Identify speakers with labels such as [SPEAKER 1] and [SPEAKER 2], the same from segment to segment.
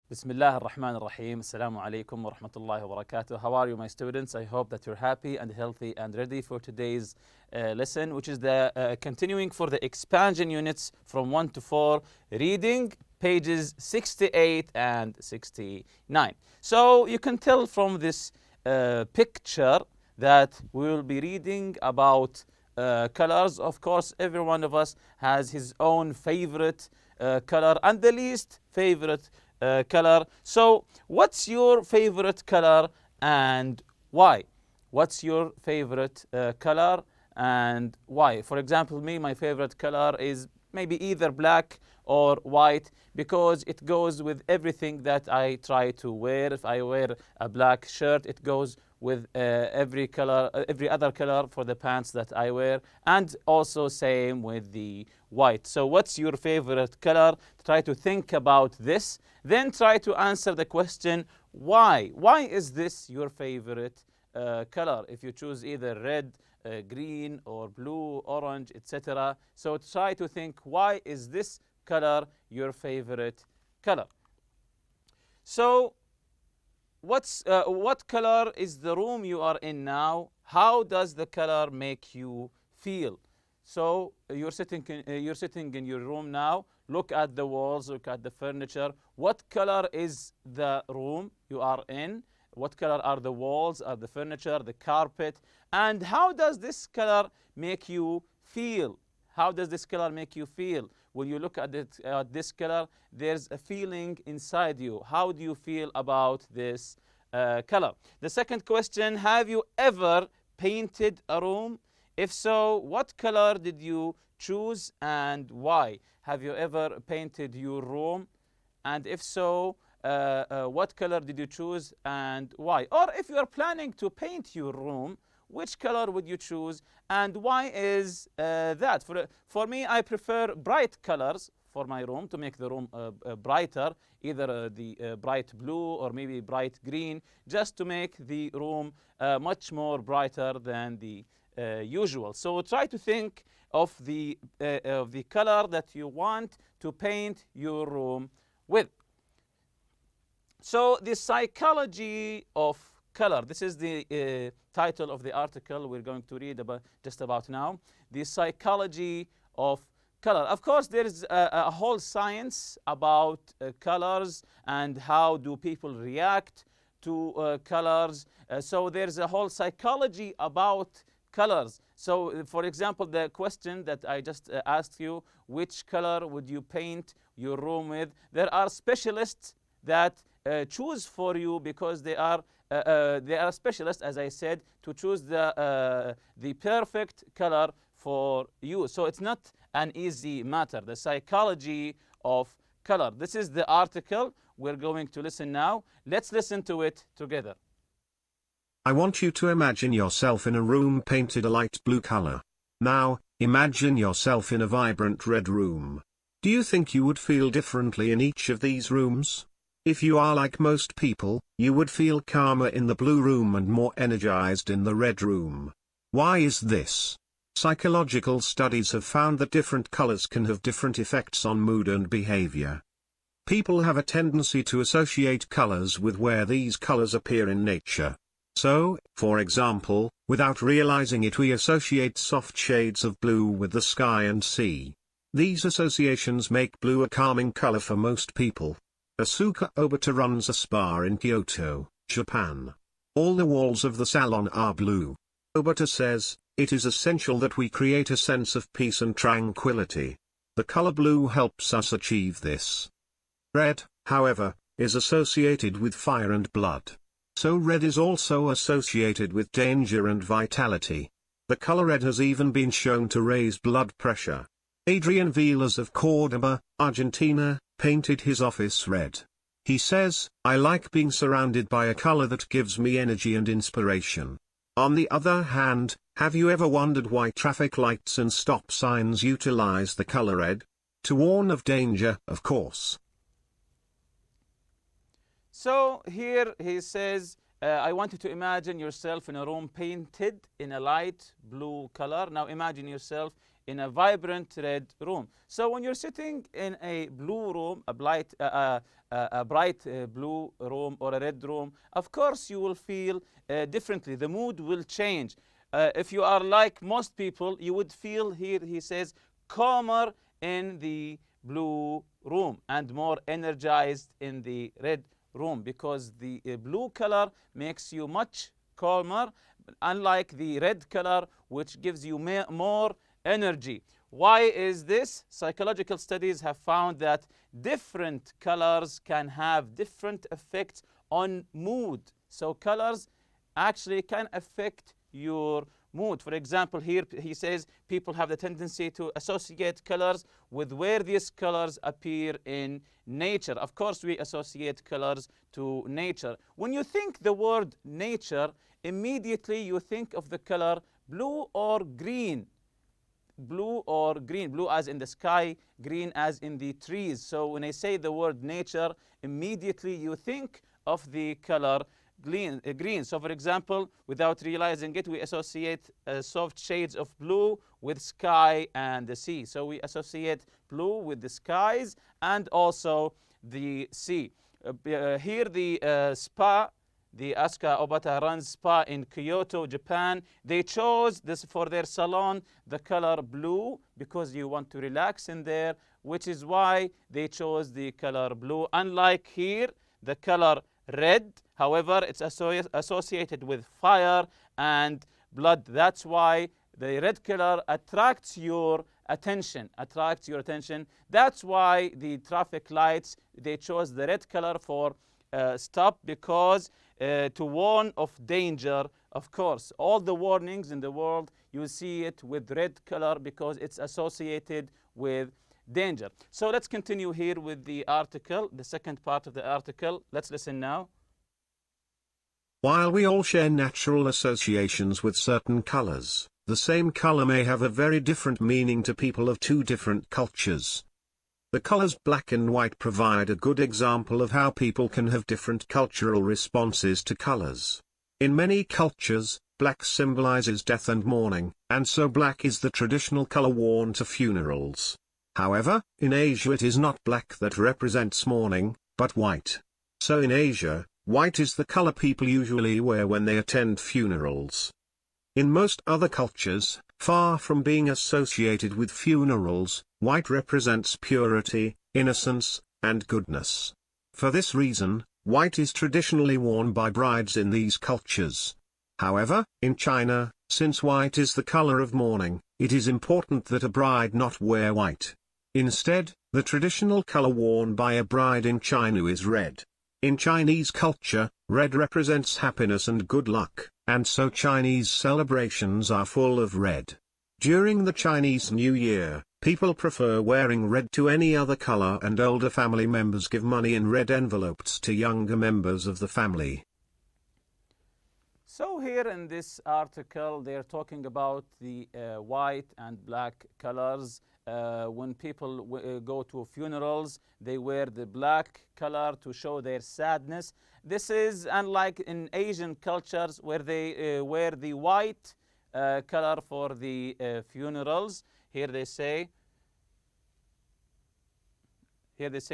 [SPEAKER 1] Bismillah ar-Rahman ar-Rahim. Assalamu alaikum wa rahmatullahi wa barakatuh. How are you, my students? I hope that you're happy and healthy and ready for today's lesson, which is the continuing for the expansion units from 1 to 4, reading pages 68 and 69. So you can tell from this picture that we will be reading about colors. Of course, every one of us has his own favorite color and the least favorite color. So what's your favorite color and why? What's your favorite color and why? For example, my favorite color is maybe either black or white because it goes with everything that I try to wear. If I wear a black shirt, it goes with every other color for the pants that I wear, and also same with the white. So what's your favorite color? Try to think about this. Then try to answer the question, why? Why is this your favorite color? If you choose either red, green, or blue, orange, etc. So try to think, why is this color your favorite color? So what color is the room you are in now? How does the color make you feel? So you're sitting in your room now. Look at the walls, look at the furniture. What color is the room you are in? What color are the walls, are the furniture, the carpet? And how does this color make you feel? How does this color make you feel? When you look at this color, there's a feeling inside you. How do you feel about this color? The second question, have you ever painted a room? If so, what color did you choose and why? Have you ever painted your room? And if so, what color did you choose and why? Or if you are planning to paint your room, which color would you choose and why is that? For me, I prefer bright colors for my room to make the room brighter, either the bright blue or maybe bright green, just to make the room much more brighter than the usual. So try to think of the color that you want to paint your room with. So the psychology of color. This is the title of the article we're going to read just about now. The psychology of color. Of course, there is a whole science about colors and how do people react to colors. So there's a whole psychology about colors. So, for example, the question that I just asked you, which color would you paint your room with? There are specialists that choose for you because they are specialists, as I said, to choose the perfect color for you. So it's not an easy matter. The psychology of color. This is the article we're going to listen now. Let's listen to it together.
[SPEAKER 2] I want you to imagine yourself in a room painted a light blue color. Now, imagine yourself in a vibrant red room. Do you think you would feel differently in each of these rooms? If you are like most people, you would feel calmer in the blue room and more energized in the red room. Why is this? Psychological studies have found that different colors can have different effects on mood and behavior. People have a tendency to associate colors with where these colors appear in nature. So, for example, without realizing it, we associate soft shades of blue with the sky and sea. These associations make blue a calming color for most people. Asuka Obata runs a spa in Kyoto, Japan. All the walls of the salon are blue. Obata says, it is essential that we create a sense of peace and tranquility. The color blue helps us achieve this. Red, however, is associated with fire and blood. So red is also associated with danger and vitality. The color red has even been shown to raise blood pressure. Adrian Vilas of Córdoba, Argentina, painted his office red. He says, I like being surrounded by a color that gives me energy and inspiration. On the other hand, have you ever wondered why traffic lights and stop signs utilize the color red? To warn of danger, of course.
[SPEAKER 1] So here he says, I want you to imagine yourself in a room painted in a light blue color. Now imagine yourself in a vibrant red room. So when you're sitting in a blue room, a bright blue room or a red room, of course you will feel differently. The mood will change. If you are like most people, you would feel here, he says, calmer in the blue room and more energized in the red room, because the blue color makes you much calmer, unlike the red color, which gives you more energy. Why is this? Psychological studies have found that different colors can have different effects on mood. So colors actually can affect your mood. For example, here he says people have the tendency to associate colors with where these colors appear in nature. Of course, we associate colors to nature. When you think the word nature, immediately you think of the color blue or green. Blue or green, blue as in the sky, green as in the trees. So when I say the word nature, immediately you think of the color green. So for example, without realizing it, we associate soft shades of blue with sky and the sea. So we associate blue with the skies and also the sea. Here the spa, the Asuka Obata runs spa in Kyoto, Japan. They chose this for their salon, the color blue, because you want to relax in there, which is why they chose the color blue. Unlike here, the color red, however, it's associated with fire and blood. That's why the red color attracts your attention. That's why the traffic lights, they chose the red color for stop, because to warn of danger. Of course, all the warnings in the world, you see it with red color because it's associated with danger. So let's continue here with the article, the second part of the article. Let's listen now.
[SPEAKER 2] While we all share natural associations with certain colors, the same color may have a very different meaning to people of two different cultures. The colors black and white provide a good example of how people can have different cultural responses to colors. In many cultures, black symbolizes death and mourning, and so black is the traditional color worn to funerals. However, in Asia it is not black that represents mourning, but white. So in Asia, white is the color people usually wear when they attend funerals. In most other cultures, far from being associated with funerals, white represents purity, innocence, and goodness. For this reason, white is traditionally worn by brides in these cultures. However, in China, since white is the color of mourning, it is important that a bride not wear white. Instead, the traditional color worn by a bride in China is red. In Chinese culture, red represents happiness and good luck, and so Chinese celebrations are full of red. During the Chinese New Year, people prefer wearing red to any other color, and older family members give money in red envelopes to younger members of the family.
[SPEAKER 1] So here in this article, they're talking about the white and black colors. When people go to funerals, they wear the black color to show their sadness. This is unlike in Asian cultures where they wear the white color for the funerals. Here they say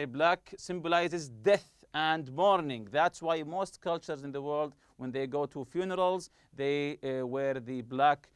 [SPEAKER 1] black symbolizes death and mourning. That's why most cultures in the world, when they go to funerals, they wear the black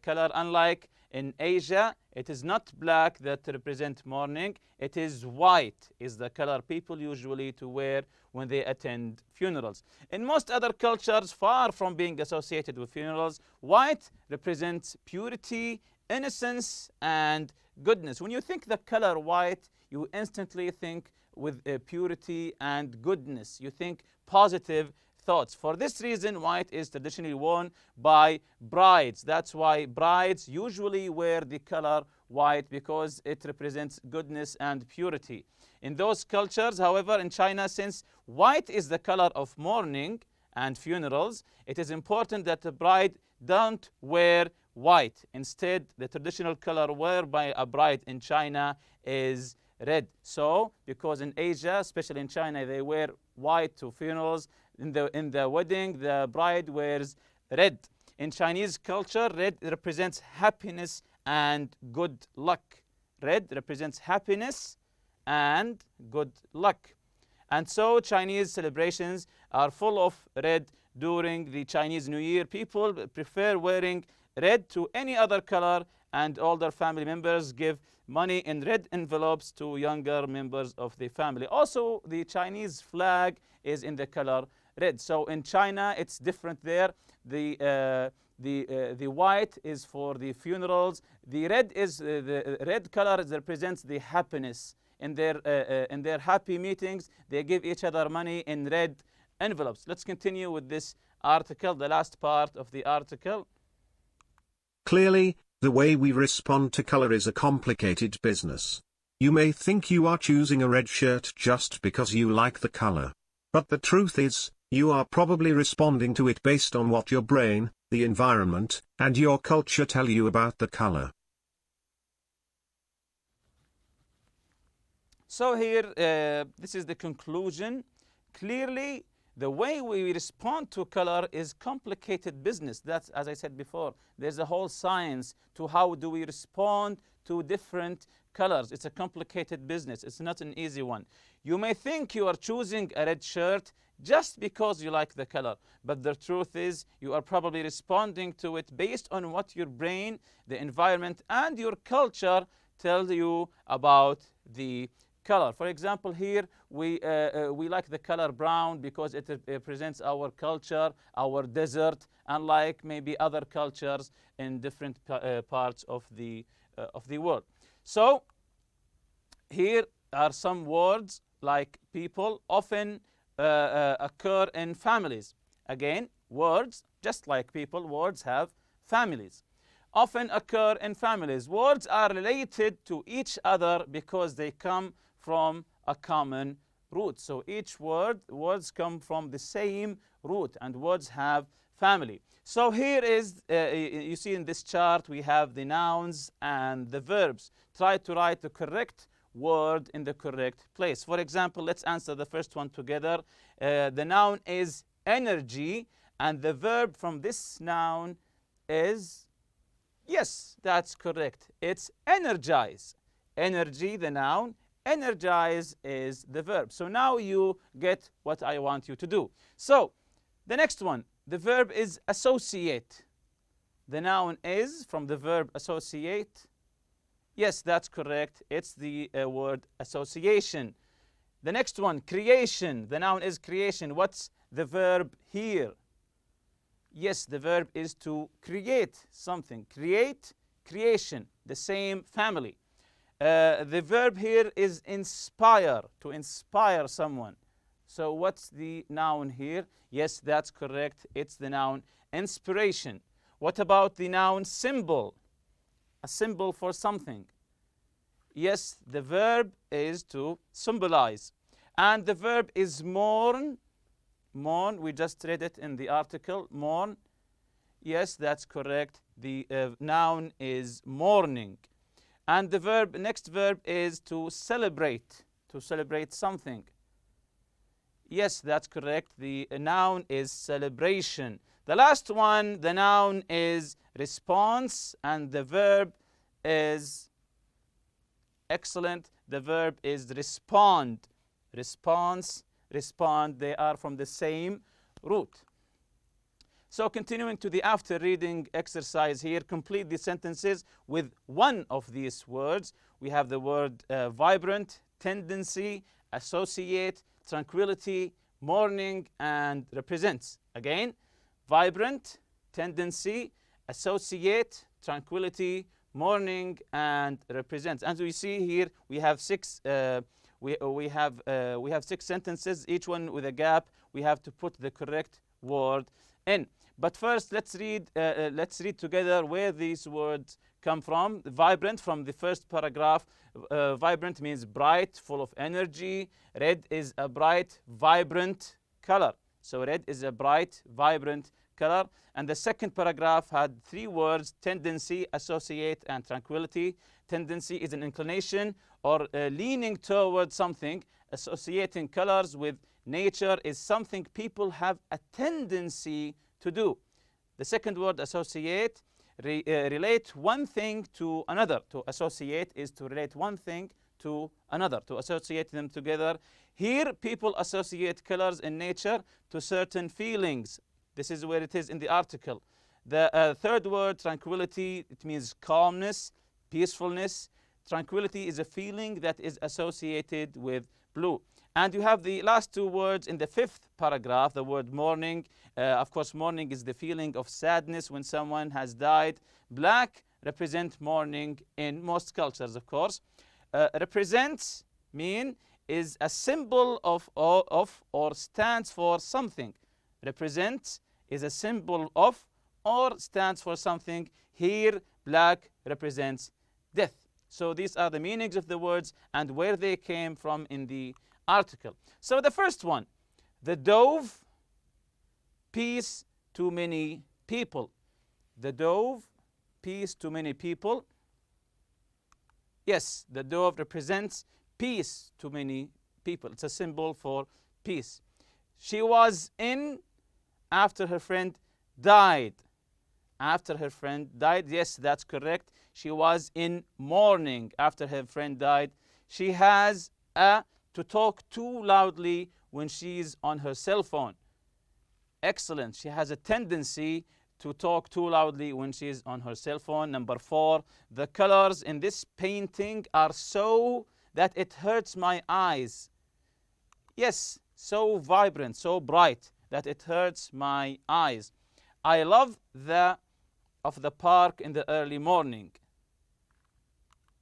[SPEAKER 1] color. Unlike in Asia, it is not black that represents mourning. It is white is the color people usually to wear when they attend funerals. In most other cultures, far from being associated with funerals, white represents purity, innocence, and goodness. When you think the color white, you instantly think with purity and goodness. You think positive thoughts. For this reason, white is traditionally worn by brides. That's why brides usually wear the color white, because it represents goodness and purity. In those cultures, however, in China, since white is the color of mourning and funerals, it is important that the bride don't wear white. Instead, the traditional color worn by a bride in China is red. So, because in Asia, especially in China, they wear white to funerals. In the wedding, the bride wears red. In Chinese culture, red represents happiness and good luck. Red represents happiness and good luck. And so Chinese celebrations are full of red during the Chinese New Year. People prefer wearing red to any other color, and older family members give money in red envelopes to younger members of the family. Also, the Chinese flag is in the color red. So in China, it's different there. The white is for the funerals. The red is the red color represents the happiness. In their happy meetings, they give each other money in red envelopes. Let's continue with this article, the last part of the article.
[SPEAKER 2] Clearly, the way we respond to color is a complicated business. You may think you are choosing a red shirt just because you like the color. But the truth is, you are probably responding to it based on what your brain, the environment, and your culture tell you about the color.
[SPEAKER 1] So here, this is the conclusion. Clearly, the way we respond to color is complicated business. That's, as I said before, there's a whole science to how do we respond to different colors. It's a complicated business. It's not an easy one. You may think you are choosing a red shirt just because you like the color, but the truth is you are probably responding to it based on what your brain, the environment, and your culture tell you about the color. For example, here we like the color brown because it represents our culture, our desert, unlike maybe other cultures in different parts of the world. So here are some words like people often occur in families. Again, words, just like people, words have families. Often occur in families. Words are related to each other because they come from a common root. So each words come from the same root, and words have family. So here is, you see in this chart, we have the nouns and the verbs. Try to write the correct word in the correct place. For example, let's answer the first one together. The noun is energy, and the verb from this noun is, yes, that's correct. It's energize. Energy, the noun. Energize is the verb. So now you get what I want you to do. So the next one, the verb is associate. The noun is from the verb associate. Yes, that's correct. It's the word association. The next one, creation. The noun is creation. What's the verb here? Yes, the verb is to create something. Create, creation, the same family. The verb here is inspire, to inspire someone. So what's the noun here? Yes, that's correct. It's the noun inspiration. What about the noun symbol? A symbol for something. Yes, the verb is to symbolize. And the verb is mourn. Mourn, we just read it in the article, mourn. Yes, that's correct. The noun is mourning. And the verb, next verb is to celebrate something. Yes, that's correct. The noun is celebration. The last one, the noun is response, and the verb is, excellent, the verb is respond. Response, respond, they are from the same root. So continuing to the after reading exercise here, complete the sentences with one of these words. We have the word vibrant, tendency, associate, tranquility, mourning, and represents. Again, vibrant, tendency, associate, tranquility, mourning, and represents. As we see here, we have six. We have 6 sentences, each one with a gap. We have to put the correct word in. But first, let's read together where these words come from. Vibrant, from the first paragraph. Vibrant means bright, full of energy. Red is a bright, vibrant color. So red is a bright, vibrant color. And the second paragraph had 3 words: tendency, associate, and tranquility. Tendency is an inclination or leaning towards something. associating colors with nature is something people have a tendency to do. The second word, associate, relate one thing to another. To associate is to relate one thing to another, to associate them together. Here, people associate colors in nature to certain feelings. This is where it is in the article. The third word, tranquility, it means calmness, peacefulness. Tranquility is a feeling that is associated with blue. And you have the last two words in the fifth paragraph, the word mourning. Of course, mourning is the feeling of sadness when someone has died. Black represent mourning in most cultures, of course. Represents mean is a symbol of or stands for something. Represent is a symbol of or stands for something. Here, black represents death. So these are the meanings of the words and where they came from in the article. So the first one, the dove, peace to many people. The dove, peace to many people. Yes, the dove represents peace to many people. It's a symbol for peace. She was in after her friend died. After her friend died, yes, that's correct. She was in mourning after her friend died. She has to talk too loudly when she's on her cell phone. Excellent. She has a tendency to talk too loudly when she's on her cell phone. Number 4, the colors in this painting are so that it hurts my eyes. Yes, so vibrant, so bright that it hurts my eyes. I love the park in the early morning.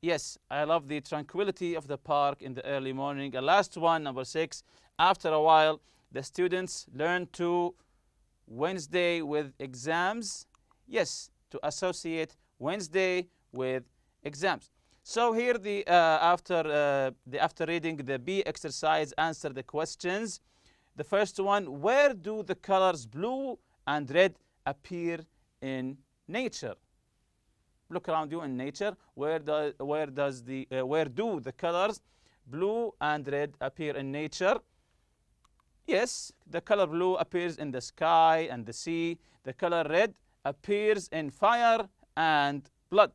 [SPEAKER 1] Yes, I love the tranquility of the park in the early morning. The last one, number 6, after a while, the students learn to Wednesday with exams. Yes, to associate Wednesday with exams. So here after reading the B exercise, answer the questions. The first one, where do the colors blue and red appear in nature? Look around you in nature. Where do the colors blue and red appear in nature? Yes, the color blue appears in the sky and the sea. The color red appears in fire and blood.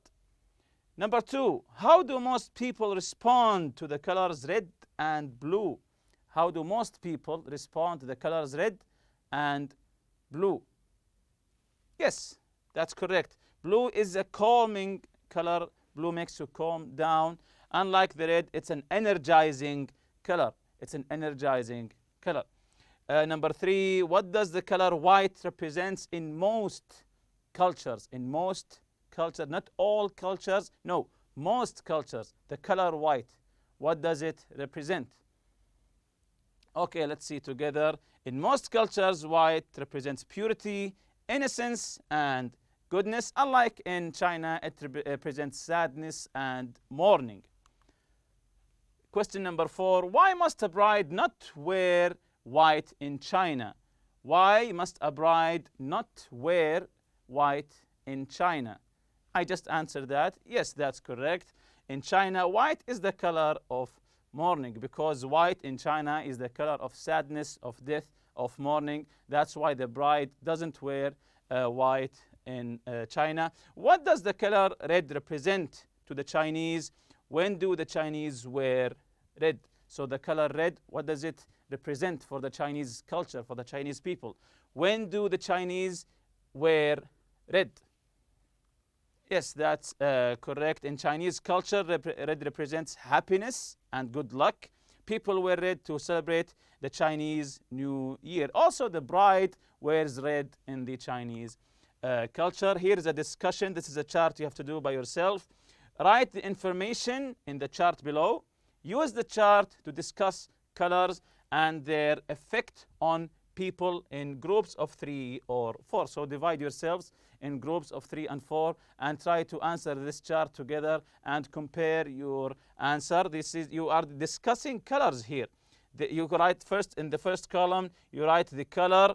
[SPEAKER 1] Number 2, how do most people respond to the colors red and blue? How do most people respond to the colors red and blue? Yes, that's correct. Blue is a calming color. Blue makes you calm down. Unlike the red, it's an energizing color. It's an energizing color. Number 3, what does the color white represent in most cultures? In most cultures, not all cultures, no, most cultures, the color white, what does it represent? Okay, let's see together. In most cultures, white represents purity, innocence, and goodness. Unlike in China, it represents sadness and mourning. Question number 4, why must a bride not wear white in China? Why must a bride not wear white in China? I just answered that. Yes, that's correct. In China, white is the color of mourning because white in China is the color of sadness, of death, of mourning. That's why the bride doesn't wear white in China. What does the color red represent to the Chinese? When do the Chinese wear red? So the color red, what does it represent for the Chinese culture, for the Chinese people? When do the Chinese wear red? Yes, that's correct. In Chinese culture, red represents happiness and good luck. People wear red to celebrate the Chinese New Year. Also, the bride wears red in the Chinese culture. Here is a discussion. This is a chart you have to do by yourself. Write the information in the chart below. Use the chart to discuss colors and their effect on people in groups of 3 or 4. So divide yourselves in groups of 3 and 4 and try to answer this chart together and compare your answer. You are discussing colors here. You write first in the first column, you write the color,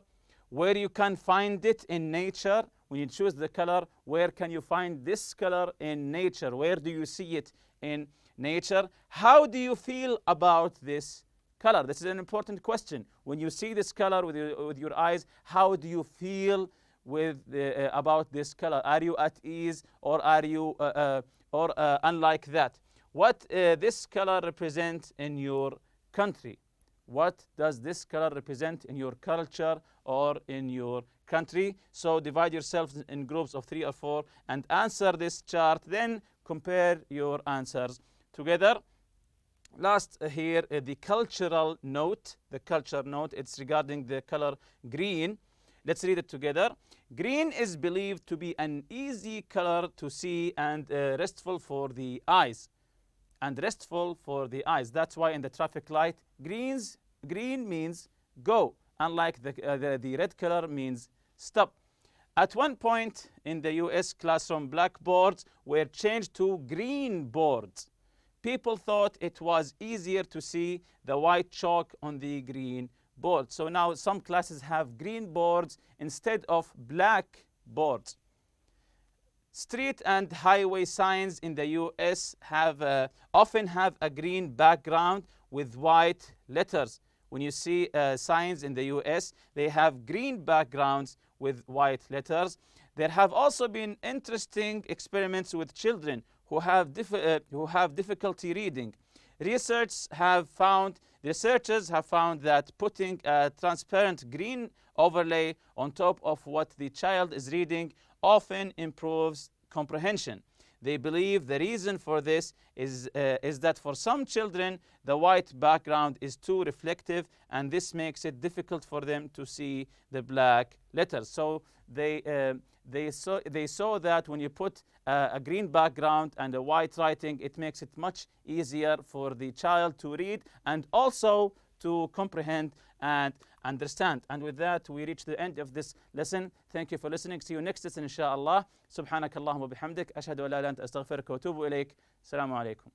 [SPEAKER 1] where you can find it in nature. When you choose the color, where can you find this color in nature? Where do you see it in nature? How do you feel about this Color. This is an important question. When you see this color with your eyes, how do you feel with about this color? Are you at ease, or are you unlike that? What this color represent in your country? What does this color represent in your culture or in your country? So divide yourselves in groups of 3 or 4 and answer this chart. Then compare your answers together. Last here, the cultural note. The culture note, it's regarding the color green. Let's read it together. Green is believed to be an easy color to see and restful for the eyes. And restful for the eyes. That's why in the traffic light, green means go, unlike the red color means stop. At one point in the US classroom, blackboards were changed to green boards. People thought it was easier to see the white chalk on the green board. So now some classes have green boards instead of black boards. Street and highway signs in the US often have a green background with white letters. When you see signs in the US, they have green backgrounds with white letters. There have also been interesting experiments with children who have difficulty reading. Researchers have found that putting a transparent green overlay on top of what the child is reading often improves comprehension. They believe the reason for this is that for some children, the white background is too reflective, and this makes it difficult for them to see the black letters. So they saw that when you put a green background and a white writing, it makes it much easier for the child to read and also to comprehend and understand. And with that, we reach the end of this lesson. Thank you for listening. See you next lesson, inshallah. سبحانك اللهم وبحمدك أشهد أن لا إله إلا أنت أستغفرك وأتوب إليك. السلام عليكم.